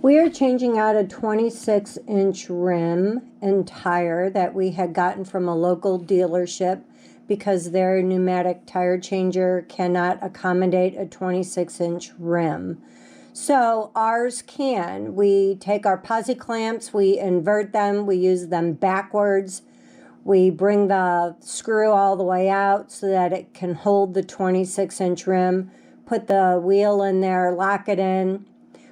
We are changing out a 26-inch rim and tire that we had gotten from a local dealership because their pneumatic tire changer cannot accommodate a 26-inch rim. So ours can. We take our posi clamps, we invert them, we use them backwards. We bring the screw all the way out so that it can hold the 26-inch rim. Put the wheel in there, lock it in.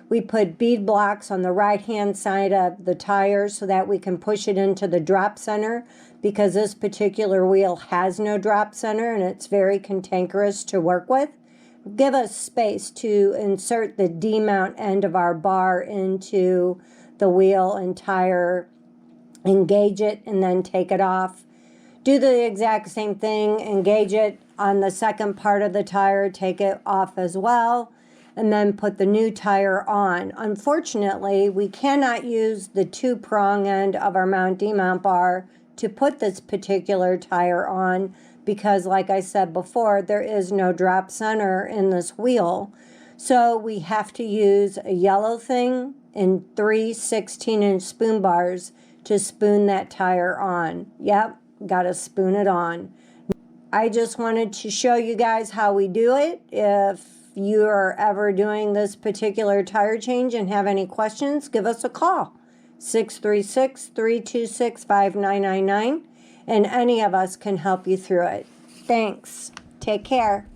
We put bead blocks on the right-hand side of the tire so that we can push it into the drop center, because this particular wheel has no drop center and it's very cantankerous to work with. Give us space to insert the demount end of our bar into the wheel and tire, engage it, and then take it off. Do the exact same thing, engage it on the second part of the tire, take it off as well, and then put the new tire on. Unfortunately, we cannot use the two-prong end of our mount-demount bar to put this particular tire on because, like I said before, there is no drop center in this wheel. So we have to use a yellow thing and 3 16-inch spoon bars to spoon that tire on. Yep, gotta spoon it on. I just wanted to show you guys how we do it. If you are ever doing this particular tire change and have any questions, give us a call. 636-326-5999, and any of us can help you through it. Thanks. Take care.